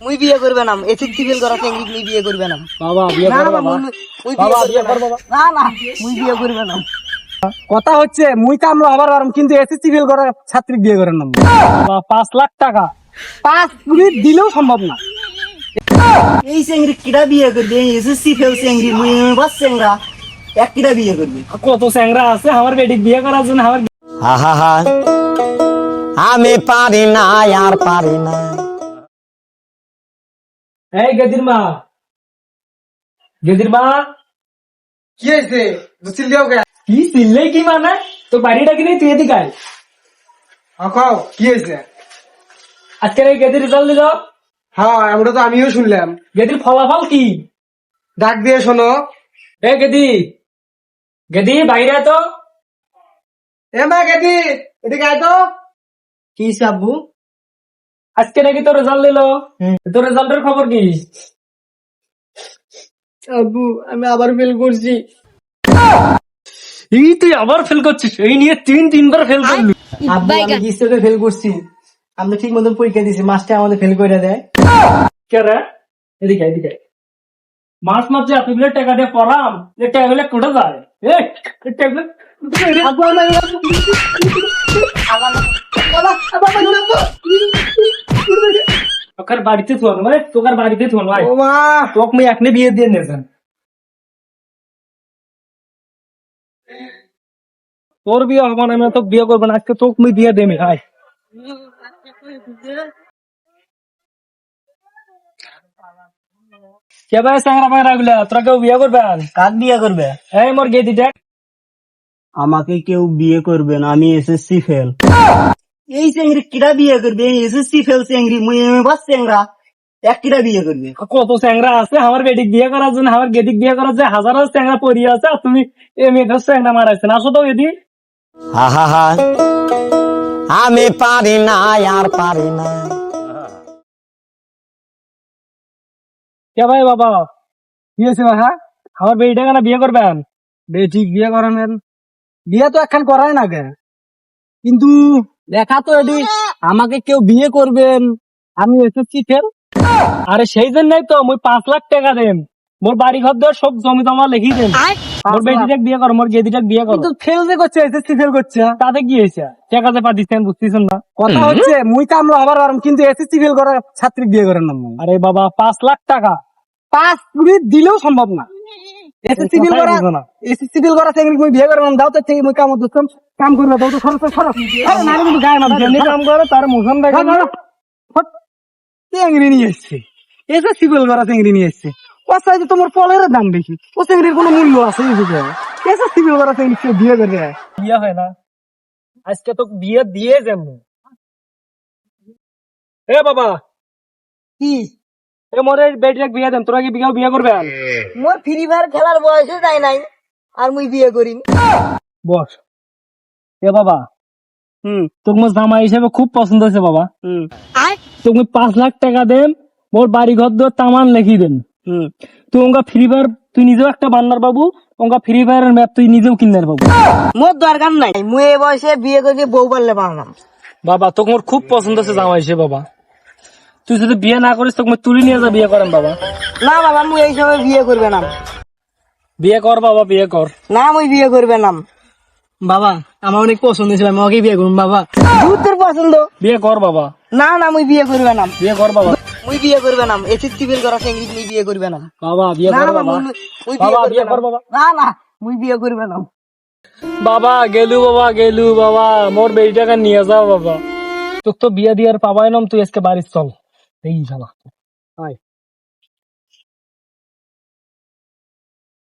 মুই বিয়ে করবে না এসএসসি ফেল করা চেংড়ি মুই বিয়ে করবে না বাবা বিয়ে না কর না বাবা মুই বাবা বিয়ে বিয়ে কর করবে বাবা না না মুই বিয়ে করবে না কথা হচ্ছে মুই কামলো আবার আরাম কিন্তু এসএসসি ফেল করা ছাত্রী বিয়ে করেন না বাবা 5 লাখ টাকা 5 মিনিট দিলেও সম্ভব না এই চেংড়ি কিরা বিয়ে করবে এসএসসি ফেল চেংড়ি মুই বাস চেংড়া এক কিরা বিয়ে করবে কত স্যাংরা আছে আমার বেটি বিয়ে করার জন্য আমার আমি পারি না আর পারি না। এই গেদির মা কি হয়েছে চিল্লিও গে কি চিল্লে কি মানে তো বাড়িটা কিনে তুই এদিকে আয়। খাও কি হয়েছে? আজকের এই গেদির রেজাল্ট দিল হ্যাঁ আমরা তো আমিও শুনলাম। গেদির ফলাফল কি? ডাক দিয়ে শোনো। এ গেদি বাইরে আয় তো এ মা গেদি এদিকে আয় তো। কি সাবু আজকে নাকি তোর রেজাল্ট দিল তোর রেজাল্টের খবর কি? আব্বু আমি আবার ফেল করছি এই তুই আবার ফেল করছিস এই নিয়ে 3বার ফেল করলি আব্বু আমি কিসে ফেল করছি আমরা ঠিক মতন পরীক্ষা দিছি মাস্টার আমাদের ফেল করে দেয় কে রে এদিকে মাস যে এতগুলো টাকা দিয়ে পড়াম এই টাকাগুলো কোথা যায় এই টাকাগুলো আব্বু আমার তোকার বাড়িতে থুয়ানো মানে তোকার বাড়িতে থুয়ানো ভাই ও মা তোকে মুই এখনই বিয়ে দিয়ে নিয়েছেন তোর বিয়ে হবে না তোকে বিয়ে করবো না আজকে তোকে মুই বিয়ে দেমি ভাই কে ভাই স্যাংরা ফাংরা গুলা তোরা কেউ বিয়ে করবে কাক বিয়ে করবে এই মোর গেদি দেখ আমাকে কেউ বিয়ে করবে না আমি এসএসসি ফেল এই চেংড়ি কিরা বিয়ে করবে এসএসসি ফেল চেংড়ি মুই বাস চেংড়া এক কিরা বিয়ে করবে কত স্যাংরা আছে আমার বেটিক বিয়ে করার জন্য আমার গেদিক বিয়ে করার জন্য হাজারো স্যাংরা পড়িয়ে আছে আর তুমি এই মেয়েটার স্যাংরা মারাইছেন আসো তো গেদি আমি পারি না আর পারি না। কে ভাই বাবা কি হয়েছে বাবা? আমার বেটিটা কেন বিয়ে করবেন? ঠিক বিয়ে করাবেন। বিয়ে তো এখন করাই না গে, কিন্তু দেখা তো এটি আমাকে কেউ বিয়ে করবেন আমি এসেছি ফের। আরে সেই জন্যই তো মুই 5 লাখ টাকা দেন মোর বাড়ি ঘর দেওয়ার সব জমি জমা লিখি দেন মোর বেটিটাকে বিয়ে করো মোর গেদিটাকে বিয়ে করো কিন্তু ফেল যে করছে এসএসসি ফেল করছে। তাতে কি হয়েছে টাকা যে পাঠিয়েছেন বুঝতেছেন না কথা হচ্ছে মুই কামলো আবার আরাম কিন্তু এসএসসি ফেল করা ছাত্রী বিয়ে করেন না। আরে বাবা 5 লাখ টাকা 5 মিনিট দিলেও সম্ভব না। এসএসসি ফেল করা বুঝো না। এসএসসি ফেল করা চেংড়ি মুই বিয়ে করেন দাও তো ঠিক মুই কাম করতাম কাম করবে দাও তো খরচ খরচ না কিন্তু গায়ে মারবে যেমনি কাম করে তার মুখন দেখে চেংড়ি নিয়ে এসছে এসএসসি ফেল করা চেংড়ি নিয়ে এসছে ও চাইতে তোমার ফলের দাম বেশি ও চেংড়ির কোনো মূল্য আছে এসএসসি ফেল করা চেংড়ি কেউ বিয়ে করবে? বিয়ে হয় না আজকে তো বিয়ে দিয়ে যেমন এ বাবা কি এ মোর বেটিটাকে বিয়ে দেন তোরা কি বিয়ে করবেন? মোর ফ্রি ফায়ার খেলার বয়সও যায় নাই আর মুই বিয়ে করিনি বস এ বাবা তোকে মোর জামাই হিসেবে খুব পছন্দ হয়েছে বাবা তুমি 5 লাখ টাকা দেন মোর বাড়ি ঘর দিয়ে তামান লিখি দেন তুই ওঙ্গা ফ্রি ফায়ার তুই নিজেও একটা বান্নার বাবু ওঙ্গা ফ্রি ফায়ারের ম্যাপ তুই নিজেও কিনার বাবু মোর দরকার নাই মুই এই বয়সে বিয়ে করবি বউ পারলে পারলাম বাবা তোকে মোর খুব পছন্দ হয়েছে জামাই হিসেবে বাবা তুই যদি বিয়ে না করিস তোকে তুলি নিয়ে যা বিয়ে করেন বাবা না বাবা মুই এই সময় বিয়ে করবে না বিয়ে কর বাবা বিয়ে কর না মুই বিয়ে করবে না বাবা আমার অনেক পছন্দ ছিল আমি ওকে বিয়ে করুন বাবা তোর পছন্দ বিয়ে কর বাবা না না মুই বিয়ে করবে না বিয়ে কর বাবা মুই বিয়ে করবে না এসএসসি ফেল করা চেংড়ি মুই বিয়ে করবে না বাবা বিয়ে না কর না বাবা মুই বাবা বিয়ে বিয়ে কর করবে বাবা না না মুই বিয়ে করবে না বাবা গেলু বাবা মোর বেটিটাকে নিয়ে যাও বাবা তোকে তো বিয়ে দিয়ার পাবাই নাম তুই আজকে বাড়ি চল এই শালা আয়